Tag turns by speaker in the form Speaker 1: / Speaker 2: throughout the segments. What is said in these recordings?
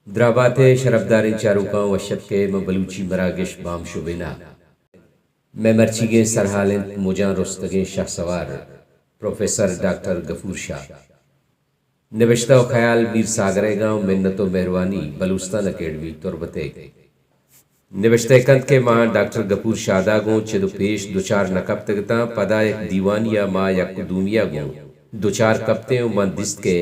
Speaker 1: درابات شرفداریں چاروکاں وشب کے بلوچی مراگش بام شبینا میں مرچیگیں سرحالیں مجاں رستگیں شاہ سوار پروفیسر ڈاکٹر غفور شاہ نوشتہ و خیال میر ساگرے گاؤں منت و مہروانی بلوستان اکیڈمی تربتے نوشتہ کند کے ماں ڈاکٹر غفور شاہ دا گوں چدو پیش دوچار نکب تگتا پدا ایک دیوانیا ماں یک قدومیا گوں دوچار کپتے و من دست کے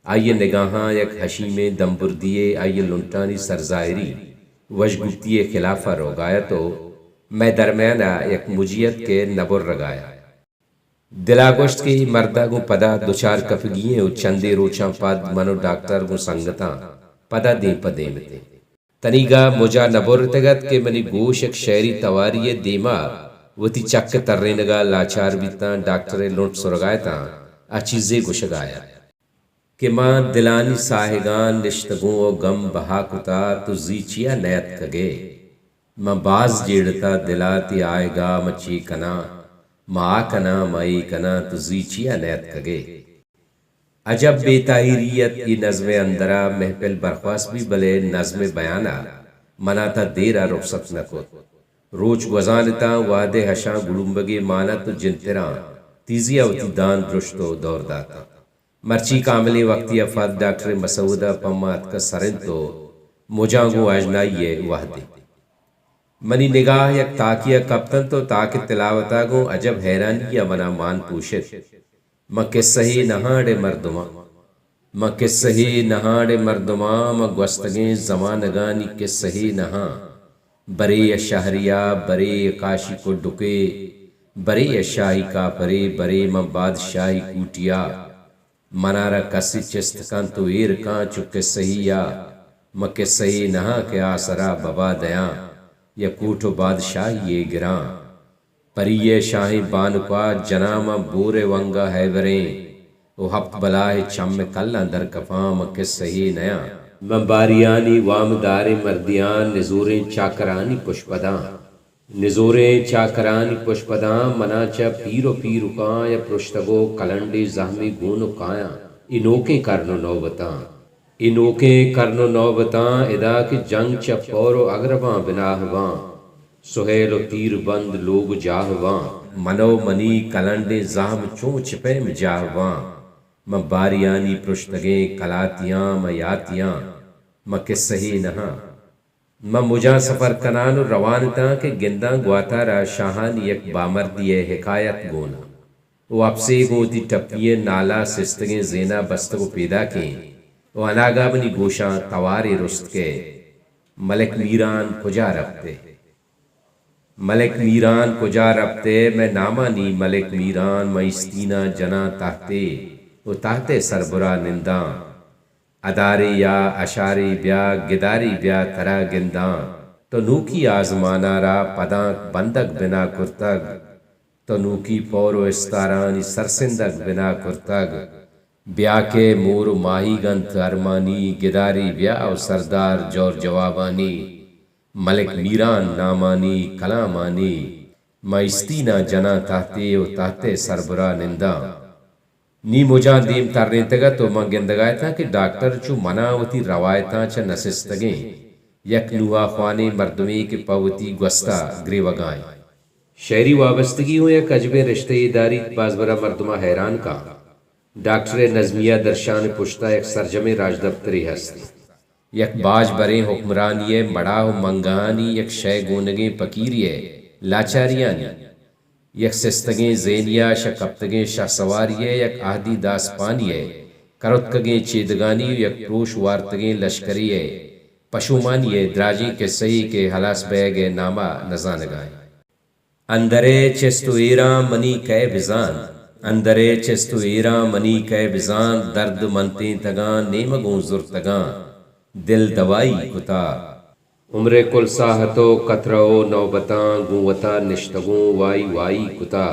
Speaker 1: آئیے نگاہاں یک حشیم دمبردیے آئیے لنٹانی سرزائری وشگفتی خلافہ روگایا تو میں درمیانہ یک مجیت کے نبر رگایا دلا گوشت کی مردہ گو پدا دوچار کفگییں و چندے روچاں پاد منو ڈاکٹر گو سنگتاں پدا دیں پدے متے تنیگا مجا نبر تگت کے منی گوش ایک شہری تواری دیما وتی چک ترینگا لاچار بیتاں ڈاکٹر لنٹ سرگایتاں اچیزے گشگایا کہ ماں دلانی ساہگان نشتگوں و غم بہا کتا تو زیچیا نیت کگے ماں باز جیڑتا دلاتی آئے گا مچی کنا ماں کنا مائی کنا تو زیچیا نیت کگے عجب بے تاہیریت ای نظم اندرا محفل برخواست بھی بلے نظم بیانا مناتا دیرا رخصت نکوت روچ گزانتا وعدے حشاں گڑنبگے مانت جنتراں تیزیا وتی دان درشتو دور داتا مرچی کاملی وقتی افاد ڈاکٹر مسعودہ پمات کا سرن تو مجانگو آجنائیے وحدے منی نگاہ یک تاکیہ کپتن تو تاک تلاوتا گو عجب حیرانی یا منا مان پوشت مکہ صحیح نہاڑے مردماں مکہ صحیح نہاڑے مردماں مگوستگیں زمانگانی کے صحیح نہاں برے شہریہ برے کاشی کو ڈکے برے شاہی کا پرے برے بادشاہی کوٹیا منارا کسی چستکان تو ایر کان چکے صحیحا مکہ صحیح نہاں کے آسرا بابا دیاں یا کوٹو بادشاہی گراں پریے شاہی بانکوا جناما بورے ونگا ہے او ہفت بلاہ چم کل اندر کفاں مکہ صحیح نیاں مباریانی وامدار مردیان نزوریں چاکرانی پشپداں نزوریں چاکرانی پشپداں مناچا پیرو پیرو کاں یا پرشتگو کلنڈی زہمی گونو کایاں انوکیں کرنو نوبتاں انوکیں کرنو نوبتاں ادا کی جنگ چا پورو اگرباں بناہواں سہیل و تیر بند لوگ جاہواں منو منی کلنڈے زہم چون چپیم جاہواں مباریانی پرشتگیں کلاتیاں میاتیاں مکہ صحیح نہاں مجھا سفر کنان روانتا کے گنداں گواتارا شاہانی یک بامردی حکایت گونا وہ اپسے گوتی ٹپیے نالا سستگیں زینا بستگو پیدا کیں وہ اناگا بنی گوشاں تواری رست کے ملک میران کجا رفتے ملک میران کجا رفتے میں نامانی ملک میران مائستینہ جنا تحتے وہ تحتے سربرا ننداں ادارے یا اشارے بیا گداری بیا ترا گنداں تو نوکی آزمانا را پداں بندک بنا کرتگ تو نوکی پورو استارانی سرسندگ بنا کرتگ بیا کے مور ماہی گنت ارمانی گداری بیا او سردار جور جوابانی ملک میران نامانی کلامانی مائستینہ جنا تحتے و تحتے سربرا ننداں نی مجھا دیم ترنے تگا تو من گندگائے تھا کہ ڈاکٹر چو مناوتی روایتاں چا نسستگیں یک نوحا خوانے مردمی کے پاوتی گوستا گریوگائیں شہری وابستگی ہو یا کجبے رشتہ داری بازبرا مردمہ حیران کا ڈاکٹر نظمیہ درشان پشتا یک سرجم راج دفتری ہستی یک باج بریں حکمرانی مڑاہ منگانی یک شے گونگیں پکیری لاچاریانی یک سستگیں زینیا شکپتگیں شاہ سواریے یک آہدی داس پانیے کرتکگیں چیدگانی یک پروش وارتگیں لشکریے پشومانیے دراجیں کے صحیح کے حلاس بیگے نامہ نزانگائیں اندرے چستو ایران منی کئے بزان اندرے چستو ایران منی کئے بزان درد منتیں تگان نیمگوں زرتگان دل دوائی کتا عمر کل ساہتو قطرو نوبتاں گوتا نشتگوں وائی وائی کتا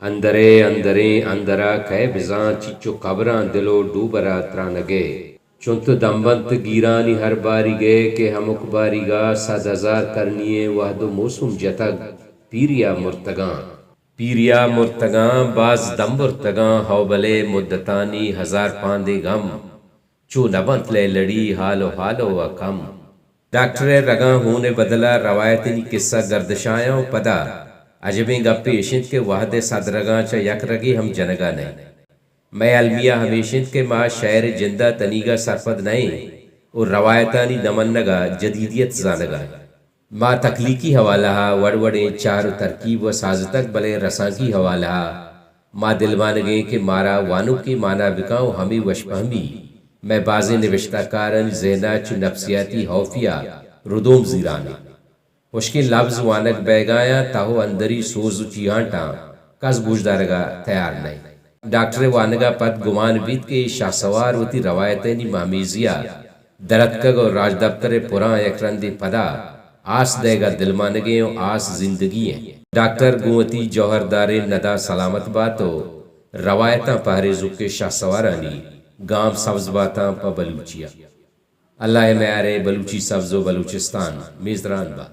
Speaker 1: اندرے اندریں اندرا کئے بزاں چچو قبراں دلو ڈوبرا ترانگے چنت دمبنت گیرانی ہر باری گئے کہ ہمک باری گا 100,000 کرنیے وحد و موسم جتگ پیریا مرتگاں باز دمبرتگاں ہوبلے مدتانی 1000 پاندے غم چو نبنت لے لڑی حالو حالو و کم ڈاکٹر رگاں ہونے بدلا روایتنی قصہ گردشایاں پدا عجبیں گا پیشنت کے وحد صدرگاں چا یک رگی ہم جنگا نہیں میں المیہ ہمیشنت کے ماں شعر جندہ تنیگا سرپد نہیں اور روایتانی دمنگا جدیدیت زانگا ماں تخلیقی حوالہ وڑوڑیں چار و ترکیب و سازتک بلے رساں کی حوالہ ماں دلوانگیں کہ مارا وانو کی مانا بکاؤں ہمیں وشپہمی میں بازی نوشتہ کارن زینا چو نفسیاتی حوفیہ ردوم زیرانے مشکل لفظ وانک بیگایا تاہو اندری سوزو چیانٹاں کس بوجدارگا تیار نہیں ڈاکٹر وانگا پت گمان بیت کے شاہ سوار ہوتی روایتینی مامیزیا درتکگ اور راج دفتر پران یک رندی پدا آس دے گا دلمانگیں اور آس زندگی ہیں ڈاکٹر گوتی جوہردار ندا سلامت باتو روایتاں پہرے زکے شاہ سوارانی گام سبز باتاں پا بلوچیا اللہ میارے بلوچی سبز و بلوچستان میزران با